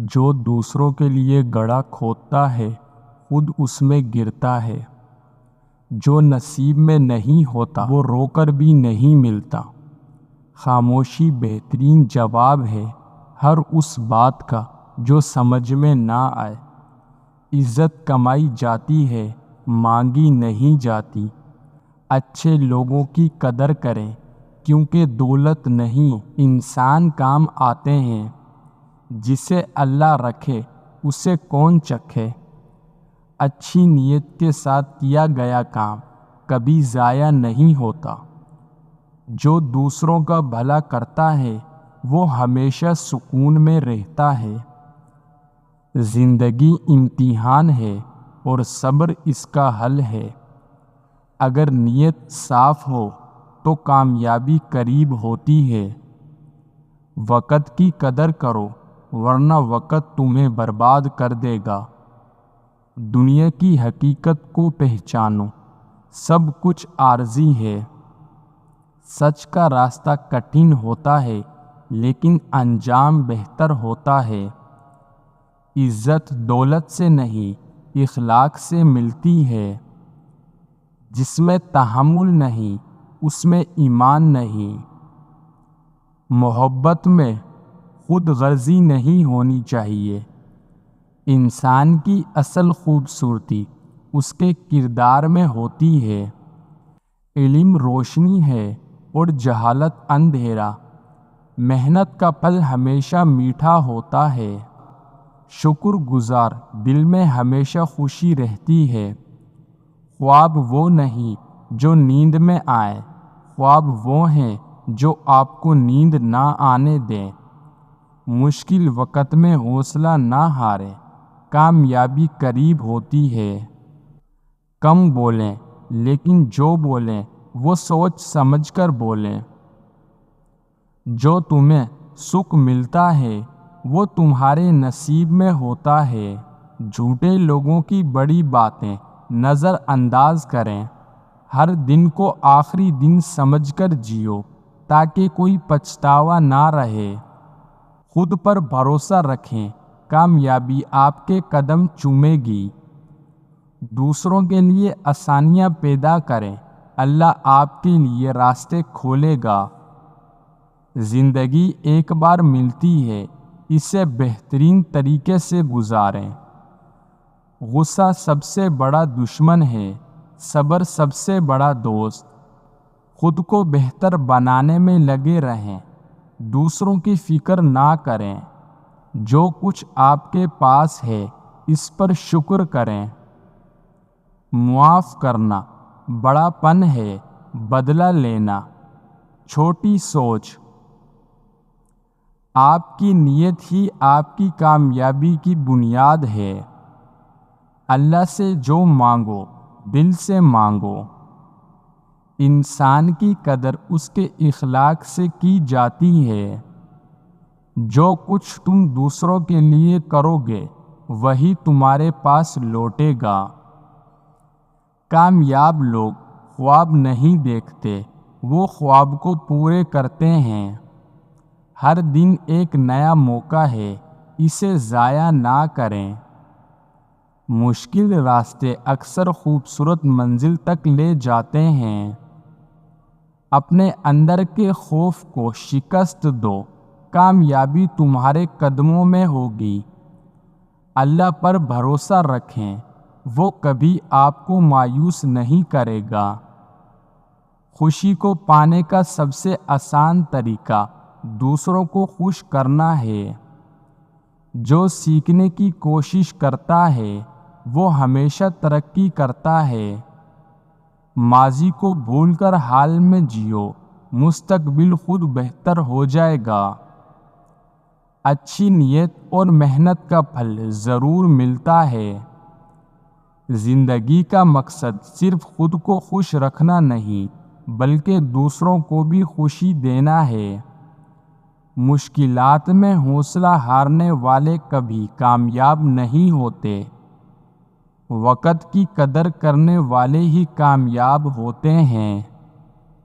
جو دوسروں کے لیے گڑھا کھودتا ہے خود اس میں گرتا ہے۔ جو نصیب میں نہیں ہوتا وہ رو کر بھی نہیں ملتا۔ خاموشی بہترین جواب ہے ہر اس بات کا جو سمجھ میں نہ آئے۔ عزت کمائی جاتی ہے مانگی نہیں جاتی۔ اچھے لوگوں کی قدر کریں کیونکہ دولت نہیں انسان کام آتے ہیں۔ جسے اللہ رکھے اسے کون چکھے۔ اچھی نیت کے ساتھ کیا گیا کام کبھی ضائع نہیں ہوتا۔ جو دوسروں کا بھلا کرتا ہے وہ ہمیشہ سکون میں رہتا ہے۔ زندگی امتحان ہے اور صبر اس کا حل ہے۔ اگر نیت صاف ہو تو کامیابی قریب ہوتی ہے۔ وقت کی قدر کرو ورنہ وقت تمہیں برباد کر دے گا۔ دنیا کی حقیقت کو پہچانو سب کچھ عارضی ہے۔ سچ کا راستہ کٹھن ہوتا ہے لیکن انجام بہتر ہوتا ہے۔ عزت دولت سے نہیں اخلاق سے ملتی ہے۔ جس میں تحمل نہیں اس میں ایمان نہیں۔ محبت میں خود غرضی نہیں ہونی چاہیے۔ انسان کی اصل خوبصورتی اس کے کردار میں ہوتی ہے۔ علم روشنی ہے اور جہالت اندھیرا۔ محنت کا پھل ہمیشہ میٹھا ہوتا ہے۔ شکر گزار دل میں ہمیشہ خوشی رہتی ہے۔ خواب وہ نہیں جو نیند میں آئے، خواب وہ ہیں جو آپ کو نیند نہ آنے دیں۔ مشکل وقت میں حوصلہ نہ ہاریں، کامیابی قریب ہوتی ہے۔ کم بولیں لیکن جو بولیں وہ سوچ سمجھ کر بولیں۔ جو تمہیں سکھ ملتا ہے وہ تمہارے نصیب میں ہوتا ہے۔ جھوٹے لوگوں کی بڑی باتیں نظر انداز کریں۔ ہر دن کو آخری دن سمجھ کر جیو تاکہ کوئی پچھتاوا نہ رہے۔ خود پر بھروسہ رکھیں کامیابی آپ کے قدم چومے گی۔ دوسروں کے لیے آسانیاں پیدا کریں اللہ آپ کے لیے راستے کھولے گا۔ زندگی ایک بار ملتی ہے اسے بہترین طریقے سے گزاریں۔ غصہ سب سے بڑا دشمن ہے صبر سب سے بڑا دوست۔ خود کو بہتر بنانے میں لگے رہیں دوسروں کی فکر نہ کریں۔ جو کچھ آپ کے پاس ہے اس پر شکر کریں۔ معاف کرنا بڑا پن ہے بدلہ لینا چھوٹی سوچ۔ آپ کی نیت ہی آپ کی کامیابی کی بنیاد ہے۔ اللہ سے جو مانگو دل سے مانگو۔ انسان کی قدر اس کے اخلاق سے کی جاتی ہے۔ جو کچھ تم دوسروں کے لیے کرو گے وہی تمہارے پاس لوٹے گا۔ کامیاب لوگ خواب نہیں دیکھتے وہ خواب کو پورے کرتے ہیں۔ ہر دن ایک نیا موقع ہے اسے ضائع نہ کریں۔ مشکل راستے اکثر خوبصورت منزل تک لے جاتے ہیں۔ اپنے اندر کے خوف کو شکست دو کامیابی تمہارے قدموں میں ہوگی۔ اللہ پر بھروسہ رکھیں وہ کبھی آپ کو مایوس نہیں کرے گا۔ خوشی کو پانے کا سب سے آسان طریقہ دوسروں کو خوش کرنا ہے۔ جو سیکھنے کی کوشش کرتا ہے وہ ہمیشہ ترقی کرتا ہے۔ ماضی کو بھول کر حال میں جیو مستقبل خود بہتر ہو جائے گا۔ اچھی نیت اور محنت کا پھل ضرور ملتا ہے۔ زندگی کا مقصد صرف خود کو خوش رکھنا نہیں بلکہ دوسروں کو بھی خوشی دینا ہے۔ مشکلات میں حوصلہ ہارنے والے کبھی کامیاب نہیں ہوتے۔ وقت کی قدر کرنے والے ہی کامیاب ہوتے ہیں۔